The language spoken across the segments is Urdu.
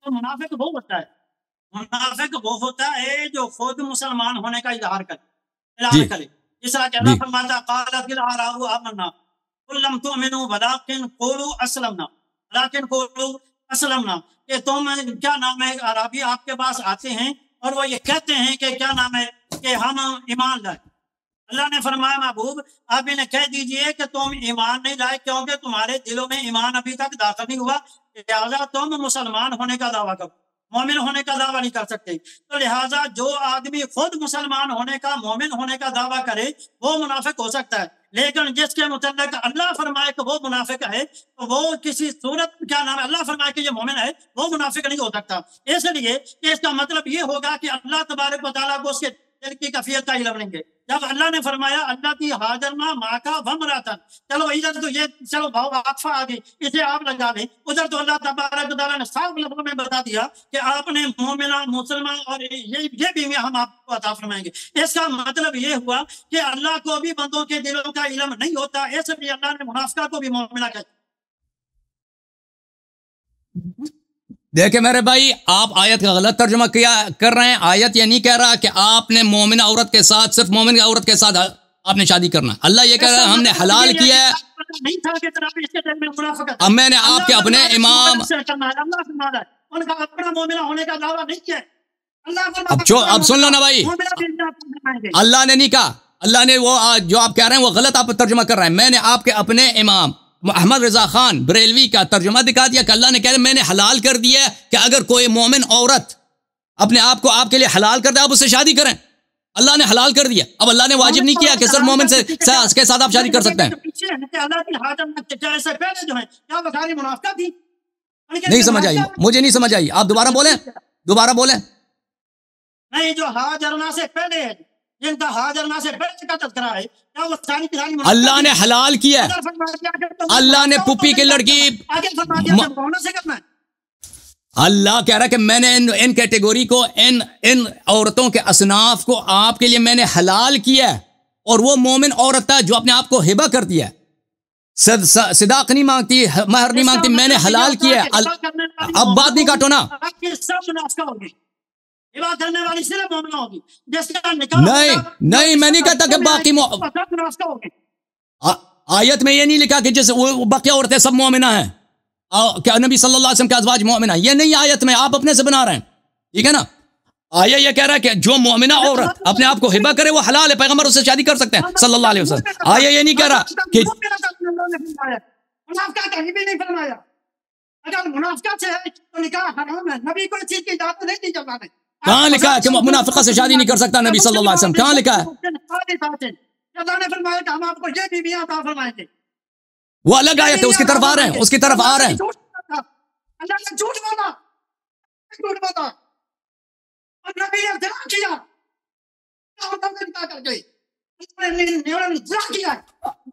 تو منافق وہ ہوتا ہے، منافق وہ ہوتا ہے جو خود مسلمان ہونے کا اظہار کرے، جس طرح کہ اللہ فرماتا ہے قالت الاعراب آمنا قل لم تؤمنوا ولكن قولوا اسلمنا ولكن قولوا اسلمنا، کہ تم کیا نام ہے عربی آپ کے پاس آتے ہیں اور وہ یہ کہتے ہیں کہ کیا نام ہے کہ ہم ایمان لائے۔ اللہ نے فرمایا محبوب آپ انہیں کہہ دیجئے کہ تم ایمان نہیں لائے کیونکہ تمہارے دلوں میں ایمان ابھی تک داخل نہیں ہوا، لہٰذا تم مسلمان ہونے کا دعویٰ کرو، مومن ہونے کا دعویٰ نہیں کر سکتے۔ تو لہٰذا جو آدمی خود مسلمان ہونے کا، مومن ہونے کا دعویٰ کرے وہ منافق ہو سکتا ہے، لیکن جس کے متعلق اللہ فرمائے کہ وہ منافق ہے تو وہ کسی صورت کیا نام ہے اللہ فرمائے کہ یہ مومن ہے، وہ منافق نہیں ہو سکتا۔ اس لیے کہ اس کا مطلب یہ ہوگا کہ اللہ تبارک و تعالیٰ کو اس کے دل کی کیفیت کا علم نہیں ہے۔ جب اللہ نے فرمایا اللہ کی حاضرنا ماں کا ومراتن، چلو ادھر تو یہ چلو بھاؤ عطفہ آ گئی، اسے آپ لگا لیں، ادھر تو اللہ تبارک و تعالیٰ نے صاف لفظوں میں بتا دیا کہ آپ نے مومنہ مسلمان اور یہ بھی ہم آپ کو عطا فرمائیں گے۔ اس کا مطلب یہ ہوا کہ اللہ کو بھی بندوں کے دلوں کا علم نہیں ہوتا، اس لیے اللہ نے منافقہ کو بھی مومنہ کہا۔ دیکھیں میرے بھائی آپ آیت کا غلط ترجمہ کر رہے ہیں۔ آیت یہ نہیں کہہ رہا کہ آپ نے مومنہ عورت کے ساتھ، صرف مومن عورت کے ساتھ آپ نے شادی کرنا۔ اللہ یہ کہہ رہا ہے ہم نے حلال کیا ہے۔ اب میں نے آپ کے اپنے امام اب سن لو نا بھائی، اللہ نے نہیں کہا، اللہ نے وہ جو آپ کہہ رہے ہیں وہ غلط آپ ترجمہ کر رہے ہیں۔ میں نے آپ کے اپنے امام محمد رضا خان بریلوی کا ترجمہ دکھا دیا کہ اللہ نے کہا میں نے حلال کر دیا ہے کہ اگر کوئی مومن عورت اپنے آپ کو آپ کے لیے حلال کر دے آپ اس سے شادی کریں، اللہ نے حلال کر دیا۔ اب اللہ نے واجب نہیں کیا کہ صرف مومن سے کے ساتھ آپ شادی کر سکتے ہیں۔ نہیں سمجھ آئی، مجھے نہیں سمجھ آئی، آپ دوبارہ بولیں، دوبارہ بولیں۔ نہیں جو ہاجرنا سے پہلے ہے، جن کا ہاجرنا سے پہلے کا تذکرہ ہے، کیا وہ ساری اللہ نے حلال کیا ہے، اللہ نے پپی کی لڑکی، اللہ کہہ رہا ہے کہ میں نے ان کیٹیگوری کو، ان عورتوں کے اصناف کو آپ کے لیے میں نے حلال کیا ہے، اور وہ مومن عورت ہے جو اپنے آپ کو ہبہ کر دیا ہے، صداق نہیں مانگتی، مہر نہیں مانگتی، میں نے حلال کیا ہے۔ اب بات نہیں کاٹو نا، نہیں میں نہیں کہتا کہ باقی آیت میں یہ نہیں لکھا کہ جیسے باقی عورتیں سب مومنہ ہیں، کیا نبی صلی اللہ علیہ وسلم کے ازواج مومنہ، یہ نہیں آیت میں، آپ اپنے سے بنا رہے ہیں، ٹھیک ہے نا۔ آیا یہ کہہ رہا ہے کہ جو مومنہ عورت اپنے آپ کو ہبہ کرے وہ حلال ہے، پیغمبر اس سے شادی کر سکتے ہیں صلی اللہ علیہ وسلم۔ آیا یہ نہیں کہہ رہا کہ کہاں لکھا ہے کہ منافقہ سے شادی نہیں کر سکتا نبی صلی اللہ علیہ وسلم، کہاں لکھا ہے؟ وہ الگ آیت ہے، اس کی طرف آ رہے ہیں، اس کی طرف آ رہے ہیں۔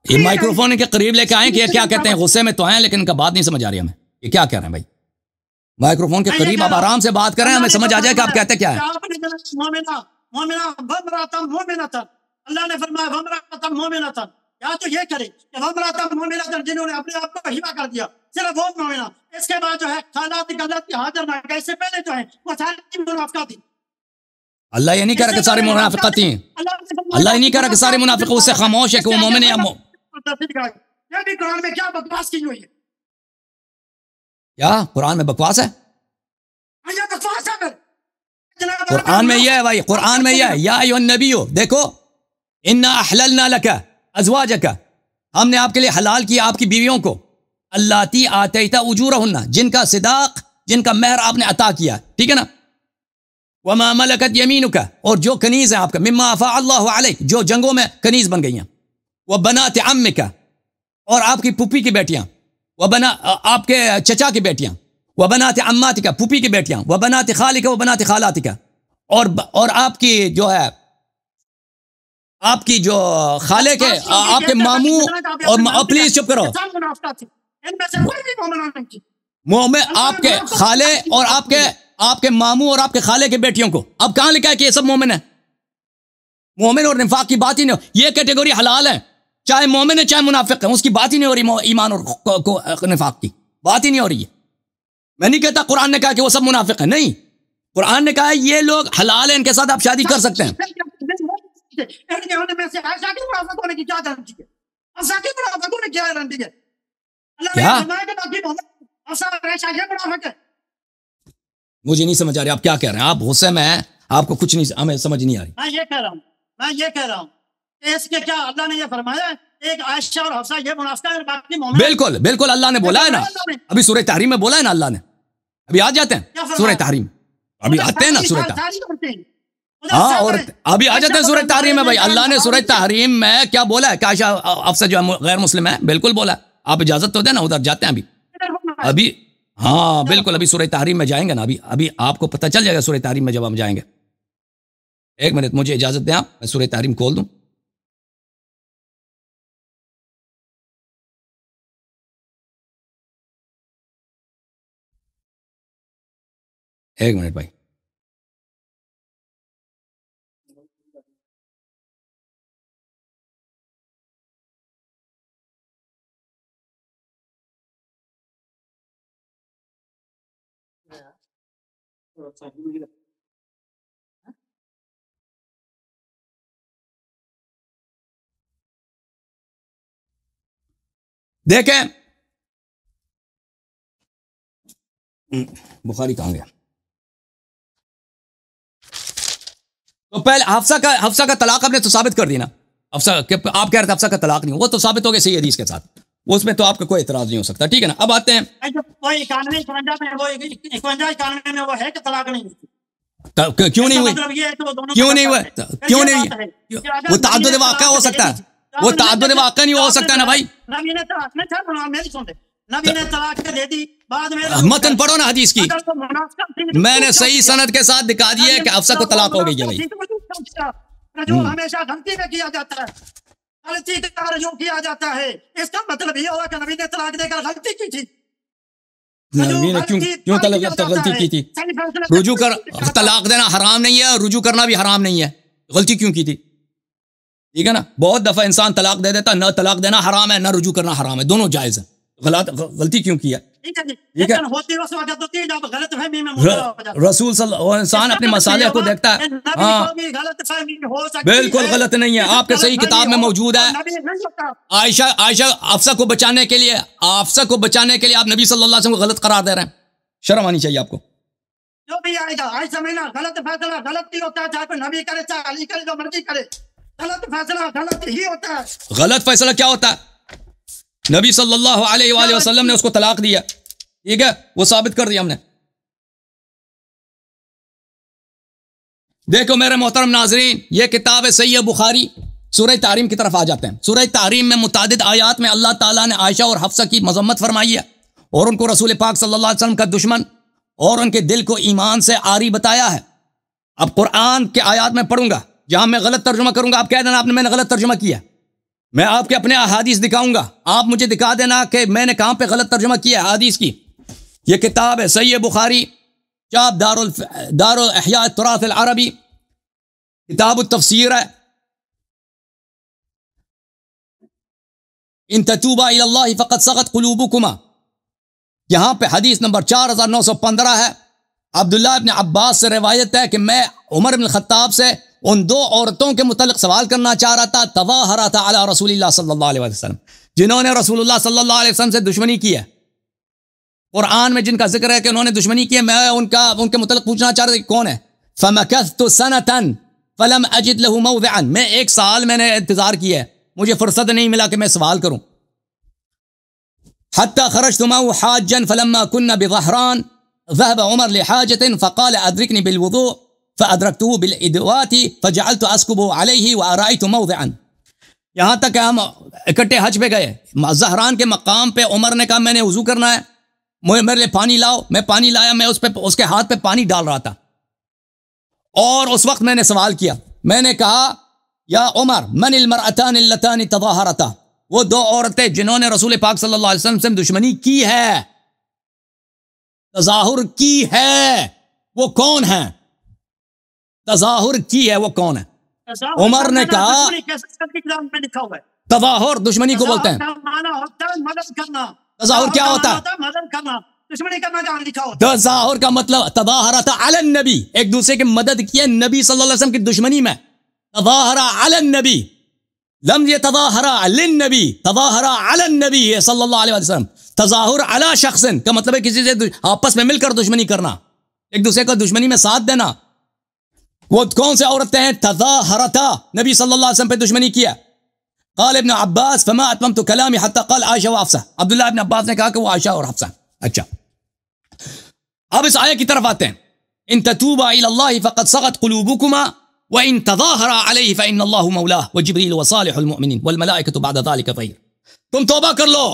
یہ مائکروفون کے قریب لے کے آئیں کہ یہ کیا کہتے ہیں، غصے میں تو ہیں لیکن ان کا بات نہیں سمجھ آ رہی ہمیں، یہ کیا کہہ رہے ہیں بھائی؟ مائکروفون کے قریب آپ آرام سے بات کریں، ہمیں سمجھ آ جائے کہ آپ کہتے کیا ہیں۔ اللہ نے فرمایا وَمْرَأَةً مُؤْمِنَةً، یا تو یہ کرے کہ وَمْرَأَةً مُؤْمِنَةً جنہوں نے اپنے آپ کو ہبہ کر دیا، صرف وہ مومنہ، اس کے بعد جو ہے خالات غلط حاضرنا، اس سے پہلے جو ہے وہ ساری منافقات تھی۔ اللہ یہ نہیں کہہ رہا کہ سارے منافقات تھی، اللہ یہ نہیں کہہ رہا کہ سارے منافق اس سے خاموش ہے کہ وہ مومن ہے یا یہ بھی قرآن میں کیا بکواس کی ہوئی ہے؟ کیا قرآن میں بکواس ہے؟ قرآن میں یہ ہے بھائی، قرآن میں یہ ہے یا ایھا النبی، دیکھو انا احللنا لک ازواجک، ہم نے آپ کے لیے حلال کیا آپ کی بیویوں کو، اللاتی آتیت اجورہن، جن کا صداق، جن کا مہر آپ نے عطا کیا، ٹھیک ہے نا، وما ملکت یمینک، اور جو کنیز ہیں آپ کا، مما افاء اللہ علیک، جو جنگوں میں کنیز بن گئی ہیں، وبنات عمک، اور آپ کی پھوپھی کی بیٹیاں، آپ کے چچا کی بیٹیاں، وبنات عماتک، پھوپھی کی بیٹیاں، وبنات خالک وبنات خالاتک، اور آپ کی جو ہے آپ کی جو خالے کے، آپ کے ماموں، اور پلیز چپ کرو، آپ کے خالے اور آپ کے ماموں اور آپ کے خالے کے بیٹیوں کو، اب کہاں لکھا ہے کہ یہ سب مومن ہیں؟ مومن اور نفاق کی بات ہی نہیں، یہ کیٹیگوری حلال ہے، چاہے مومن ہے چاہے منافق ہے، اس کی بات ہی نہیں ہو رہی، ایمان اور نفاق کی بات ہی نہیں ہو رہی ہے۔ میں نہیں کہتا قرآن نے کہا کہ وہ سب منافق ہیں، نہیں، قرآن نے کہا ہے یہ لوگ حلال ہیں، ان کے ساتھ آپ شادی کر سکتے ہیں. کیا مجھے نہیں سمجھ آ رہا آپ کیا کہہ رہے ہیں، آپ غصے میں ہیں، آپ کو کچھ نہیں، ہمیں سمجھ نہیں آ رہی. میں یہ کہہ رہا ہوں اس کے کیا اللہ نے یہ فرمایا ایک عائشہ اور حفصہ یہ منافقہ اور باقی مومن. بالکل بالکل اللہ نے بولا ہے نا، ابھی سورہ تحریم میں بولا ہے نا اللہ نے، ابھی آ جاتے ہیں سورہ تحریم، ابھی آتے ہیں نا سورہ تحریم، ہاں، اور ابھی آ جاتے ہیں سورہ تحریم میں. بھائی اللہ نے سورہ تحریم میں کیا بولا ہے کہ عائشہ حفصہ جو غیر مسلم ہے، بالکل بولا ہے. آپ اجازت تو دیں نا، ادھر جاتے ہیں ابھی ہاں بالکل، ابھی سورہ تحریم میں جائیں گے نا، ابھی آپ کو پتہ چل جائے گا سورہ تحریم میں جب ہم جائیں گے. ایک منٹ مجھے اجازت دیں، آپ میں سورہ تحریم کھول دوں. ایک منٹ بھائی. دیکھیں بخاری کہاں گیا؟ تو پہلے حفصہ کا طلاق آپ نے تو ثابت کر دی نا. حفصہ آپ کہہ رہے تھے حفصہ کا طلاق نہیں، وہ تو ثابت ہو گیا صحیح حدیث کے ساتھ، اس میں تو آپ کا کوئی اعتراض نہیں ہو سکتا. ٹھیک ہے نا، اب آتے ہیں کیوں نہیں ہوئی، کیوں نہیں ہوئے، کیوں نہیں ہوئی؟ وہ تعدد واقع ہو سکتا ہے، وہ تعدد واقع نہیں ہو سکتا نا بھائی. متن پڑھو نا حدیث کی، میں نے صحیح سند کے ساتھ دکھا دیا ہے کہ حفصہ کو طلاق ہو گئی ہے بھائی. جو ہمیشہ غلطی میں کیا جاتا ہے، غلطی کا رجوع کیا جاتا ہے، اس کا مطلب یہ ہوا کہ نبی نے طلاق دے کر غلطی کی تھی. نبی نے کیوں غلطی کی تھی؟ رجوع کر طلاق دینا حرام نہیں ہے، رجوع کرنا بھی حرام نہیں ہے، غلطی کیوں کی تھی؟ ٹھیک ہے نا، بہت دفعہ انسان طلاق دے دیتا، نہ طلاق دینا حرام ہے نہ رجوع کرنا حرام ہے، دونوں جائز ہے. غلطی کیوں کی ہے؟ رسول صلی اللہ علیہ وسلم اپنے مسالے کو دیکھتا ہے، ہاں بالکل غلط نہیں ہے، آپ کے صحیح کتاب میں موجود ہے. عائشہ حفصہ کو بچانے کے لیے آپ نبی صلی اللہ علیہ وسلم کو غلط قرار دے رہے ہیں، شرم آنی چاہیے آپ کو. جو بھی آئے گا غلط فیصلہ غلط ہی ہوتا ہے، چاہے کوئی نبی کرے چاہے علی کرے، جو مرضی کرے، غلط فیصلہ غلط ہی ہوتا ہے. غلط فیصلہ کیا ہوتا ہے؟ نبی صلی اللہ علیہ وآلہ وسلم نے اس کو طلاق دیا، ٹھیک ہے، وہ ثابت کر دیا ہم نے. دیکھو میرے محترم ناظرین، یہ کتاب ہے صحیح بخاری. سورہ تحریم کی طرف آ جاتے ہیں. سورہ تحریم میں متعدد آیات میں اللہ تعالیٰ نے عائشہ اور حفصہ کی مذمت فرمائی ہے اور ان کو رسول پاک صلی اللہ علیہ وسلم کا دشمن اور ان کے دل کو ایمان سے عاری بتایا ہے. اب قرآن کے آیات میں پڑھوں گا، جہاں میں غلط ترجمہ کروں گا آپ کہہ دینا میں نے غلط ترجمہ کیا. میں آپ کے اپنے احادیث دکھاؤں گا، آپ مجھے دکھا دینا کہ میں نے کہاں پہ غلط ترجمہ کیا ہے احادیث کی. یہ کتاب ہے صحیح بخاری، چاپ دار احیاء التراث العربی، کتاب التفسیر ہے. ان تتوبا الی اللہ فقد صغت قلوبکما، یہاں پہ حدیث نمبر 4915 ہے. عبداللہ ابن عباس سے روایت ہے کہ میں عمر بن الخطاب سے ان دو عورتوں کے متعلق سوال کرنا چاہ رہا تھا، تظاہرتا علی رسول اللہ صلی اللہ علیہ وسلم، جنہوں نے رسول اللہ صلی اللہ علیہ وسلم سے دشمنی کی ہے. قرآن میں جن کا ذکر ہے کہ انہوں نے دشمنی کی ہے، میں ان کے متعلق پوچھنا چاہ رہا تھا کہ کون ہے. فمکثت سنۃ فلم اجد له موضعا، میں ایک سال میں نے انتظار کیا ہے، مجھے فرصت نہیں ملا کہ میں سوال کروں. حتى خرجت معه حاجا فلما كنا بظهران ذهب عمر لحاجة فقال أدركني بالوضوء فأدركته بالإدوات فجعلت أسكب عليه وأرأيت موضعا. یہاں تک کہ ہم اکٹھے حج پہ گئے، زہران کے مقام پہ عمر نے کہا میں نے وضو کرنا ہے، میرے لیے پانی لاؤ. میں پانی لایا، میں اس کے ہاتھ پہ پانی ڈال رہا تھا اور اس وقت میں نے سوال کیا، میں نے کہا یا عمر من المرأتان اللتان تظاہرتا، وہ دو عورتیں جنہوں نے رسول پاک صلی اللہ علیہ وسلم سے دشمنی کی ہے، تظاہر کی ہے، وہ کون ہیں؟ تظاہر کی ہے وہ کون ہے؟ عمر نے کہا تظاہر دشمنی کو بولتے ہیں. تظاہر کیا ہوتا ہے؟ دشمنی کرنا جہاں لکھا ہوتا تظاہر کا مطلب تظاہرت علی النبی، ایک دوسرے کی مدد کی ہے نبی صلی اللہ علیہ وسلم کی دشمنی میں. تظاہر علی النبی، لم یتظاہر للنبی، تظاہر علی النبی صلی اللہ علیہ وسلم. تظاہر علی شخص کا مطلب ہے کسی سے آپس میں مل کر دشمنی کرنا، ایک دوسرے کو دشمنی میں ساتھ دینا. وہ کون سے عورتیں ہیں؟ تظاہرتا، نبی صلی اللہ علیہ وسلم پہ دشمنی کیا. قال ابن عباس فما اتممت کلامی حتی قال عائشہ و حفصہ، عبداللہ ابن عباس نے کہا کہ وہ عائشہ اور حفصہ. اچھا اب اس آیت کی طرف آتے ہیں. ان تتوبا الی اللہ فقد صغت قلوبکما وان تظاہرا علیہ فان اللہ مولاہ وجبریل وصالح المؤمنین والملائکۃ بعد ذلک ظہیر. تم توبہ کر لو.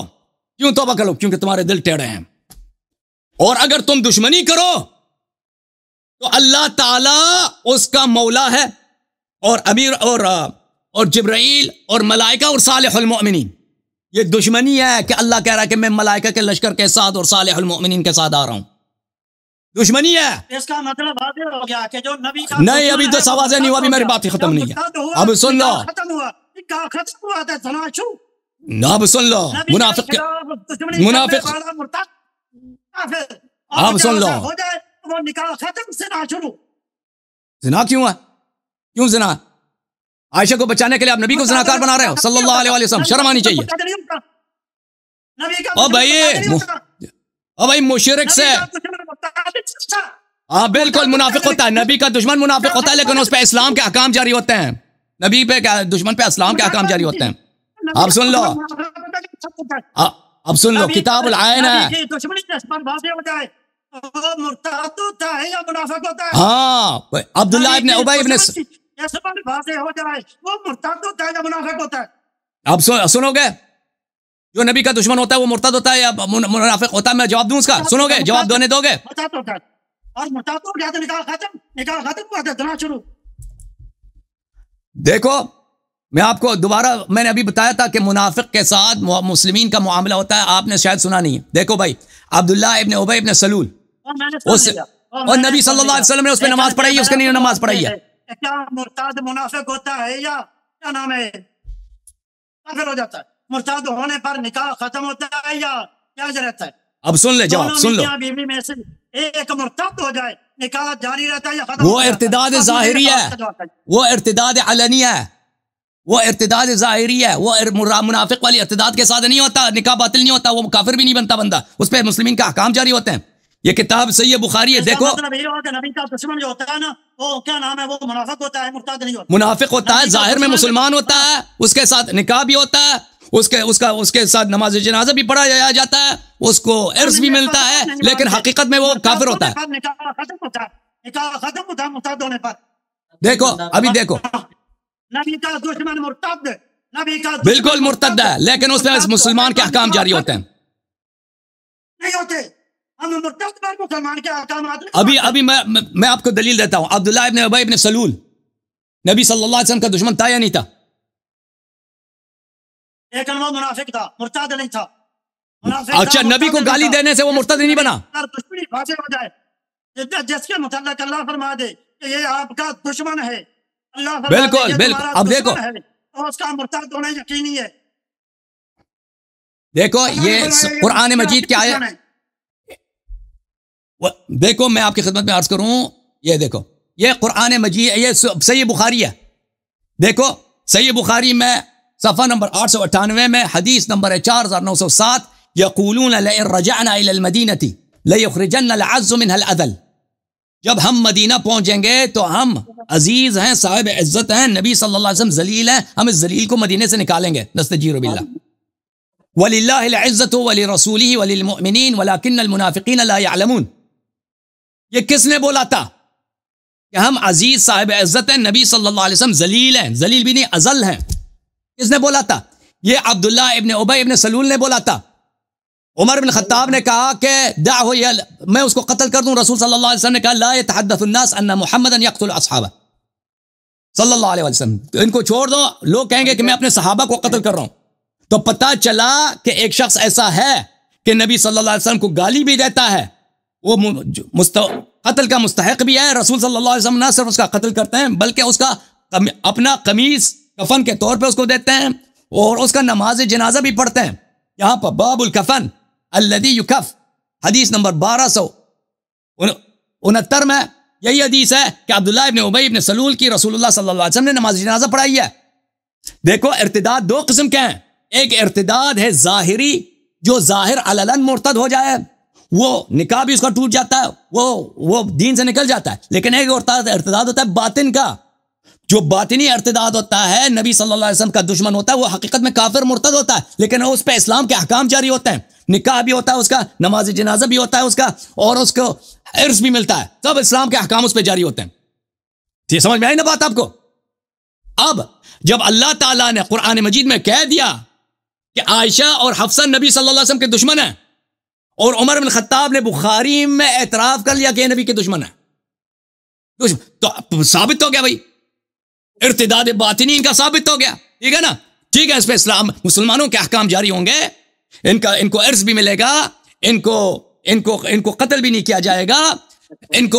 کیوں توبہ کر لو؟ کیونکہ تمہارے دل ٹیڑھے ہیں، اور اگر تم دشمنی کرو تو اللہ تعالی اس کا مولا ہے، اور امیر اور جبرائیل اور ملائکہ اور صالح المؤمنین. یہ دشمنی ہے کہ اللہ کہہ رہا ہے کہ میں ملائکہ کے لشکر کے ساتھ اور صالح المؤمنین کے ساتھ آ رہا ہوں. دشمنی ہے. اس کا مطلب واضح ہو گیا کہ جو نبی کا نہیں ابھی تو واضح نہیں ہوا، ابھی میری بات ختم نہیں ہے. اب سن لو، ختم ہوا ختم ہوا تھا زنا شروع. اب سن لو. منافق اب سن لو. ہو جائے وہ نکاح ختم، زنا شروع. زنا کیوں ہے؟ کیوں زنا؟ عائشہ کو بچانے کے لیے آپ نبی کو زناکار بنا رہے ہو صلی اللہ علیہ وسلم. شرم آنی چاہیے. بھائی مشرک سے ہاں بالکل منافق ہوتا ہے. نبی کا دشمن منافق ہوتا ہے، لیکن اس پہ اسلام کے احکام جاری ہوتے ہیں. نبی پہ دشمن پہ اسلام کے احکام جاری ہوتے ہیں. اب سن لو، اب سن لو، کتاب العین ہے. ہاں عبداللہ ابن ابی ابن اب سنو گے، جو نبی کا دشمن ہوتا ہے وہ مرتد ہوتا ہے یا منافق ہوتا ہے؟ میں جواب دوں اس کا؟ سنو گے؟ جواب دینے دو گے؟ دیکھو میں آپ کو دوبارہ، میں نے ابھی بتایا تھا کہ منافق کے ساتھ مسلمین کا معاملہ ہوتا ہے، آپ نے شاید سنا نہیں ہے. دیکھو بھائی، عبداللہ ابن ابی ابن سلول اور نبی صلی اللہ علیہ وسلم نے اس پہ نماز پڑھائی ہے، اس کے نہیں نماز پڑھائی ہے. کیا مرتاد منافق ہوتا ہے یا کیا نام ہے کافر ہو جاتا ہے؟ مرتاد ہونے پر نکاح ختم ہوتا ہے یا کیا رہتا ہے؟ اب سن لے جواب، سن لو. بیوی میں سے ایک مرتد ہو جائے، نکاح جاری رہتا ہے یا ختم؟ وہ ارتداد ظاہری ہے، وہ ارتداد علنی ہے، وہ ارتداد ظاہری ہے. وہ منافق والی ارتداد کے ساتھ نہیں ہوتا، نکاح باطل نہیں ہوتا، وہ کافر بھی نہیں بنتا بندہ، اس پہ مسلمین کا احکام جاری ہوتے ہیں. یہ کتاب صحیح بخاری ہے. دیکھو نبی کا دشمن جو ہوتا ہے نا، وہ کیا نام ہے، وہ منافق ہوتا ہے، مرتد نہیں ہوتا. منافق ہوتا ہے، ظاہر میں مسلمان ہوتا ہے، اس کے ساتھ نکاح بھی ہوتا ہے، اس کے ساتھ نماز جنازہ بھی پڑھا جاتا ہے، اس کو عرض بھی ملتا ہے، لیکن حقیقت میں وہ کافر ہوتا ہے. نکاح ختم ہوتا ہے مرتد ہونے پر. دیکھو ابھی دیکھو، نبی کا دشمن مرتد، نبی کا بالکل مرتد ہے، لیکن اس میں مسلمان کے احکام جاری ہوتے ہیں. نہیں ہوتے، ہم مرتد پر مسلمان کے احکامات. ابھی میں آپ کو دلیل دیتا ہوں. عبداللہ ابن ابی ابن سلول نبی صلی اللہ علیہ وسلم کا دشمن تھا یا نہیں تھا؟ لیکن وہ منافق تھا، مرتد نہیں تھا. اچھا، نبی کو گالی دینے سے وہ مرتد نہیں بنا؟ دشمنی واضح ہو جائے، جس کے متعلق اللہ فرما دے کہ یہ آپ کا دشمن ہے، اللہ فرما بالکل بالکل. اب دیکھو، اس کا مرتد ہونا یقینی ہے. دیکھو یہ قرآن مجید کیا ہے، دیکھو میں آپ کی خدمت میں عرض کروں، یہ دیکھو یہ قرآن مجید، یہ صحیح بخاری ہے. دیکھو صحیح بخاری میں صفحہ نمبر 898 میں حدیث نمبر 4907، یقولون لئن رجعنا الى المدینة لیخرجن العز منها الاذل. جب ہم مدینہ پہنچیں گے تو ہم عزیز ہیں، صاحب عزت ہیں، نبی صلی اللہ علیہ وسلم ذلیل ہیں، ہم اس ذلیل کو مدینے سے نکالیں گے. نستجیر باللہ. وَلِلَّهِ الْعِزَّةُ وَلِرَسُولِهِ وَلِلْمُؤْمِنِينَ وَلَكِنَّ الْمُنَافِقِينَ لَا يَعْلَمُونَ. یہ کس نے بولا تھا کہ ہم عزیز صاحب عزت ہیں، نبی صلی اللہ علیہ وسلم ذلیل ہیں، ذلیل بھی نہیں اذل ہیں؟ کس نے بولا تھا؟ یہ عبداللہ ابن ابی ابن سلول نے بولا تھا. عمر بن خطاب نے کہا کہ دعہ، میں اس کو قتل کر دوں. رسول صلی اللہ علیہ وسلم نے کہا لا يتحدث الناس ان محمدا يقتل اصحابه صلی اللہ علیہ وسلم. ان کو چھوڑ دو، لوگ کہیں گے کہ میں اپنے صحابہ کو قتل کر رہا ہوں. تو پتہ چلا کہ ایک شخص ایسا ہے کہ نبی صلی اللہ علیہ وسلم کو گالی بھی دیتا ہے، وہ قتل کا مستحق بھی ہے. رسول صلی اللہ علیہ وسلم نہ صرف اس کا قتل کرتے ہیں بلکہ اس کا اپنا قمیص کفن کے طور پہ اس کو دیتے ہیں اور اس کا نماز جنازہ بھی پڑھتے ہیں. یہاں پر باب الکفن الذی یکف حدیث نمبر 1269 میں یہی حدیث ہے کہ عبداللہ ابن ابی ابن سلول کی رسول اللہ صلی اللہ علیہ وسلم نے نماز جنازہ پڑھائی ہے. دیکھو ارتداد دو قسم کے ہیں. ایک ارتداد ہے ظاہری، جو ظاہر علن مرتد ہو جائے، وہ نکاح بھی اس کا ٹوٹ جاتا ہے، وہ دین سے نکل جاتا ہے. لیکن ایک ارتداد ہوتا ہے باطن کا. جو باطنی ارتداد ہوتا ہے، نبی صلی اللہ علیہ وسلم کا دشمن ہوتا ہے، وہ حقیقت میں کافر مرتد ہوتا ہے، لیکن اس پہ اسلام کے احکام جاری ہوتے ہیں. نکاح بھی ہوتا ہے اس کا، نماز جنازہ بھی ہوتا ہے اس کا، اور اس کو عرس بھی ملتا ہے. سب اسلام کے احکام اس پہ جاری ہوتے ہیں. ٹھیک سمجھ میں آئی نا بات آپ کو؟ اب جب اللہ تعالیٰ نے قرآن مجید میں کہہ دیا کہ عائشہ اور حفصہ نبی صلی اللہ علیہ وسلم کے دشمن ہیں، اور عمر بن خطاب نے بخاری میں اعتراف کر لیا کہ یہ نبی کے دشمن ہیں، تو ثابت ہو گیا بھائی، ارتداد باطنی ان کا ثابت ہو گیا. ٹھیک ہے نا؟ ٹھیک ہے، اس پہ اسلام مسلمانوں کے احکام جاری ہوں گے، ان کو عرض بھی ملے گا، ان کو قتل بھی نہیں کیا جائے گا، ان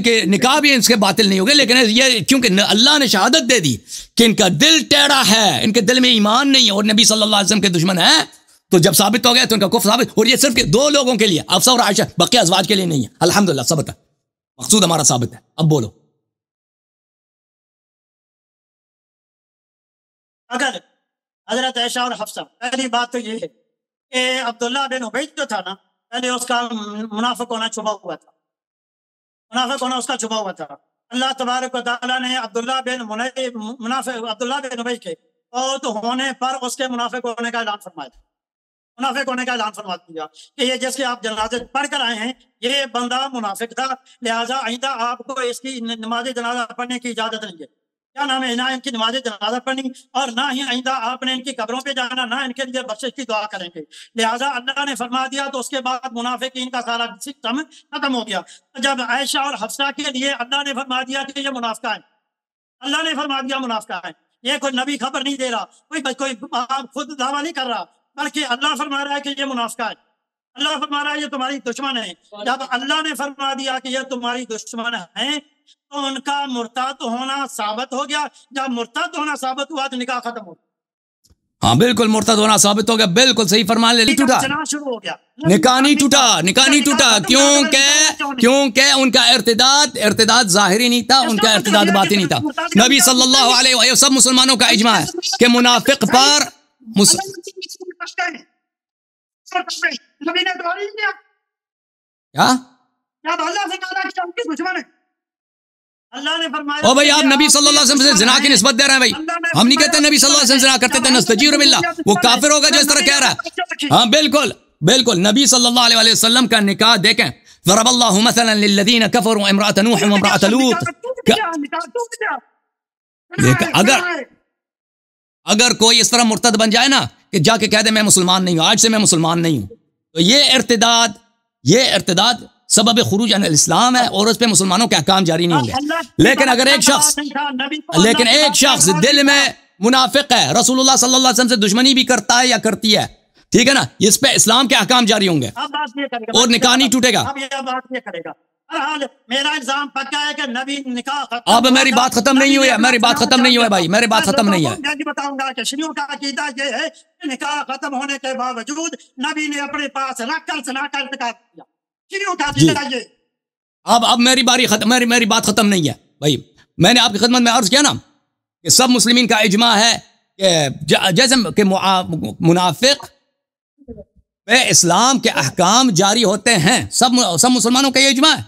کے نکاح بھی ان کے باطل نہیں ہوگے. لیکن یہ کیونکہ اللہ نے شہادت دے دی کہ ان کا دل ٹیڑھا ہے، ان کے دل میں ایمان نہیں ہے اور نبی صلی اللہ علیہ وسلم کے دشمن ہیں، تو جب ثابت ہو گیا تو ان کا کفر ثابت. اور یہ صرف دو لوگوں کے لیے، حفصہ اور عائشہ، بقیہ ازواج کے لیے نہیں ہے. الحمدللہ ثابت ہے، مقصود ہمارا ثابت ہے. اب بولو. اگر حضرت عائشہ اور حفصہ، پہلی بات تو یہ ہے کہ عبداللہ بن ابی جو تھا نا، پہلے اس کا منافق ہونا چھپا ہوا تھا، منافق ہونا اس کا چھپا ہوا تھا. اللہ تبارک و تعالیٰ نے عبداللہ بن ابی کے فوت ہونے پر اس کے منافق ہونے کا اعلان فرمایا، منافق ہونے کا اعلان فرما دیا کہ یہ جس کے آپ جنازے پڑھ کر آئے ہیں یہ بندہ منافق تھا، لہٰذا آئندہ آپ کو اس کی نماز جنازہ پڑھنے کی اجازت نہیں ہے. کیا نام ہے؟ نہ ان کی نماز جنازہ پڑھنی، اور نہ ہی آئندہ آپ نے ان کی قبروں پہ جانا، نہ ان کے لیے بخشش کی دعا کریں گے. لہٰذا اللہ نے فرما دیا، تو اس کے بعد منافقین کا سارا سسٹم ختم ہو گیا. جب عائشہ اور حفصہ کے لیے اللہ نے فرما دیا کہ یہ منافقہ ہیں، اللہ نے فرما دیا منافقہ ہیں، یہ کوئی نبی خبر نہیں دے رہا، کوئی آپ خود دعویٰ نہیں کر رہا، بلکہ اللہ فرما رہا ہے کہ یہ منافقہ ہے، اللہ فرما رہا ہے یہ تمہاری دشمن ہے. جب اللہ نے فرما دیا کہ یہ تمہاری دشمن ہیں تو ان کا مرتد ہونا ثابت ہو گیا. جب مرتد ہونا ثابت ہوا تو نکاح ختم ہو گیا. ہاں بالکل، مرتد ہونا ثابت ہو گیا، بالکل صحیح فرمان لے. ٹوٹا شروع ہو گیا، نکاح نہیں ٹوٹا، نکاح نہیں ٹوٹا، کیونکہ ان کا ارتداد ظاہری نہیں تھا، ان کا ارتداد باطنی تھا. نبی صلی اللہ علیہ وسلم، سب مسلمانوں کا اجماع ہے کہ منافق پر کیا اللہ نے فرمایا، او بھائی آپ نبی صلی اللہ علیہ وسلم سے زنا کی نسبت دے رہے ہیں بھائی. ہم نہیں کہتے نبی صلی اللہ علیہ وسلم زنا کرتے تھے، نستجیر باللہ. وہ کافر ہوگا جو اس طرح کہہ رہا ہے. ہاں بالکل بالکل، نبی صلی اللہ علیہ وسلم کا نکاح دیکھیں. ضرب اللہ مثلا للذین کفروا امرأة نوح وامرأة لوط. اگر کوئی اس طرح مرتد بن جائے نا کہ جا کے کہہ دے میں مسلمان نہیں ہوں، آج سے میں مسلمان نہیں ہوں، تو یہ ارتداد سبب خروج عن الاسلام ہے، اور اس پہ مسلمانوں کے احکام جاری نہیں ہوں گے. لیکن اگر ایک شخص دل میں منافق ہے، رسول اللہ صلی اللہ علیہ وسلم سے دشمنی بھی کرتا ہے یا کرتی ہے، ٹھیک ہے نا، اس پہ اسلام کے احکام جاری ہوں گے اور نکاح نہیں ٹوٹے گا. میرا الزام پکا ہے کہ نبی نکاح اب میری بات ختم نہیں ہوئی ہے، میری بات ختم نہیں ہوئی بھائی، میری بات ختم نہیں ہے. میں بتاؤں گا کہ شیعوں کا عقیدہ یہ ہے کہ نکاح ختم ہونے کے باوجود نبی نے اپنے پاس رکھ کر زنا کا ارتکاب کیا. شیعوں کا عقیدہ یہ. اب میری بات ختم نہیں ہے بھائی. میں نے آپ کی خدمت میں عرض کیا نا کہ سب مسلمین کا اجماع ہے کہ جیسے کہ منافق پہ اسلام کے احکام جاری ہوتے ہیں، سب مسلمانوں کا یہ اجماع ہے.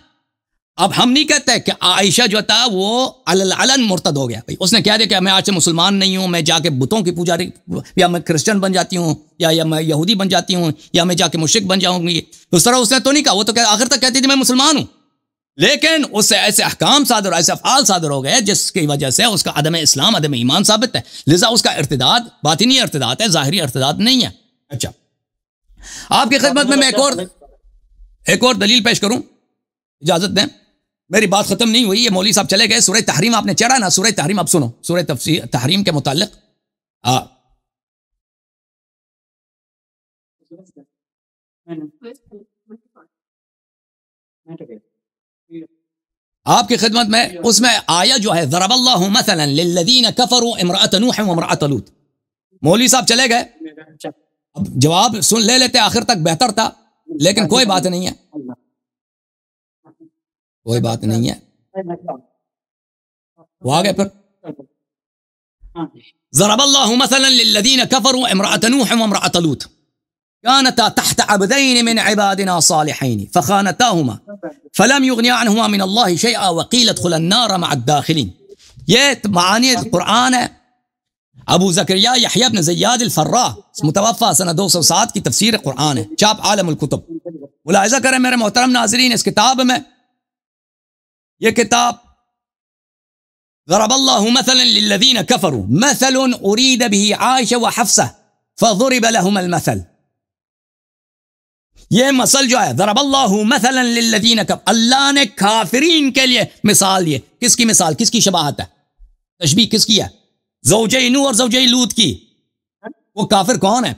اب ہم نہیں کہتے کہ عائشہ جو تھا وہ علن مرتد ہو گیا بھائی. اس نے کہہ دیا کہ میں آج سے مسلمان نہیں ہوں، میں جا کے بتوں کی پجاری، یا میں کرسچن بن جاتی ہوں، یا میں یہودی بن جاتی ہوں، یا میں جا کے مشرک بن جاؤں گی. اس طرح اس نے تو نہیں کہا، وہ تو آخر تک کہتی تھی میں مسلمان ہوں. لیکن اس سے ایسے احکام صادر، ایسے افعال صادر ہو گئے جس کی وجہ سے اس کا عدم اسلام، عدم ایمان ثابت ہے. لذا اس کا ارتداد باطنی ارتداد ہے، ظاہری ارتداد نہیں ہے. اچھا، آپ کی خدمت میں ایک اور دلیل پیش کروں، اجازت دیں. میری بات ختم نہیں ہوئی، یہ مولوی صاحب چلے گئے. سورہ تحریم آپ نے چڑھا نا، سورہ تحریم اب سنو. سورہ تحریم کے متعلق آپ کی خدمت میں اس میں آیا جو ہے ضرب اللہ مثلا للذین کفروا امرأة نوح وامرأة لوط. مولوی صاحب چلے گئے. اب جواب سن لے لیتے آخر تک بہتر تھا، لیکن کوئی بات نہیں ہے، کوئی بات نہیں ہے، وہ آگے پھر ضرب اللہ مثلا للذین کفروا امرأة نوح وامرأة لوط كانتا تحت عبدين من عبادنا صالحين فخانتاهما فلم يغنيا عنهما من الله شيئا وقيل ادخلا النار مع الداخلين. یہ معانی قرآن ہے. ابو زکریا یحییٰ بن زیاد الفراء متوفى سنہ 207 کی تفسیر قرآن ہے، چاپ عالم الکتب. ملاحظہ کریں میرے محترم ناظرین، اس کتاب میں یہ کتاب ضرب اللہ مثلا للذین کفروا مثل ارید به عائشہ وحفصہ فضرب لهم المثل. یہ مثل جو ہے ضرب اللہ مثلا للذین کفروا، اللہ نے کافرین کے لیے مثال دی. کس کی مثال، کس کی شباہت ہے، تشبیہ کس کی ہے؟ زوجہ نوح اور زوجہ لوط کی. وہ کافر کون ہے؟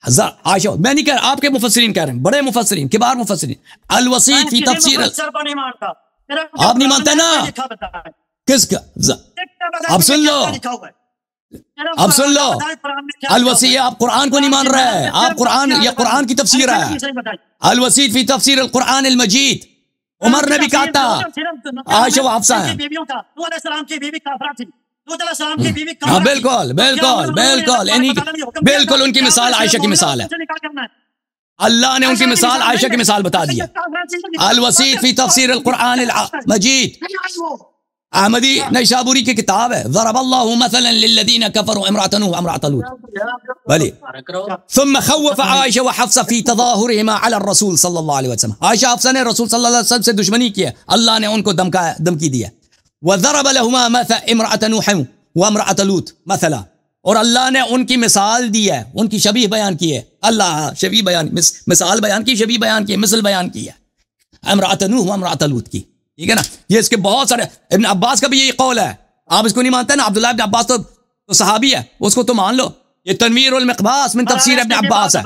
عائشہ. میں نہیں کہہ رہا، آپ کے مفسرین کہہ رہے ہیں، بڑے مفسرین، کبار مفسرین. الوسیط فی تفسیر، آپ نہیں مانتے نا؟ کس کا؟ اب سن لو، اب سن لو، الوسیط، آپ قرآن کو نہیں مان رہے، آپ قرآن، یہ قرآن کی تفسیر ہے. الوسیط فی تفسیر القرآن المجید، عمر نے بھی کہا تھا عائشہ و حفصہ ہیں. ہاں بالکل بالکل بالکل، بالکل ان کی مثال عائشہ کی مثال ہے. اللہ نے ان کی مثال عائشہ کی مثال بتا دیا. الوسیط فی تفسیر القرآن المجید، احمدی نیشابوری کی کتاب ہے. ضرب اللہ مثلا للذین کفروا امرأة نوح وامرأة لوط. بلی ثم خوف عائشہ وحفصہ فی تظاہرہما علی الرسول صلی اللہ علیہ وسلم. عائشہ حفصہ نے رسول صلی اللہ علیہ وسلم سے دشمنی کی ہے، اللہ نے ان کو دمکی دی ہے. وضرب لهما مثل امرأة نوح وامرأة لوط مثلا، اور اللہ نے ان کی مثال دی ہے، ان کی شبیہ بیان کی ہے. اللہ شبیہ بیان، مثال بیان کی، شبیہ بیان کی، مثل بیان کی ہے امرأة نوح وامرأة لوط کی. ٹھیک ہے نا؟ یہ اس کے بہت سارے، ابن عباس کا بھی یہی قول ہے. آپ اس کو نہیں مانتے نا؟ عبداللہ ابن عباس تو صحابی ہے، اس کو تو مان لو. یہ تنویر المقباس من تفسیر ابن عباس ہے.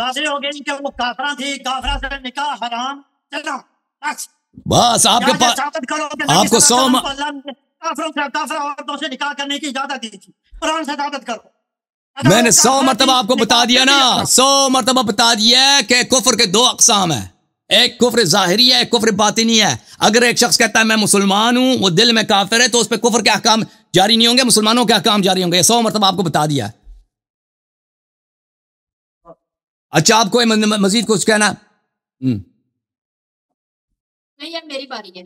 بس آپ کے پاس، آپ کو 100 میں نے 100 مرتبہ آپ کو بتا دیا نا، 100 مرتبہ بتا دیا کہ کفر کے 2 اقسام ہیں، ایک کفر ظاہری ہے، ایک کفر باطنی ہے. اگر ایک شخص کہتا ہے میں مسلمان ہوں، وہ دل میں کافر ہے، تو اس پہ کفر کے احکام جاری نہیں ہوں گے، مسلمانوں کے احکام جاری ہوں گے. 100 مرتبہ آپ کو بتا دیا. اچھا آپ کو مزید کچھ کہنا؟ نہیں، اب میری باری ہے.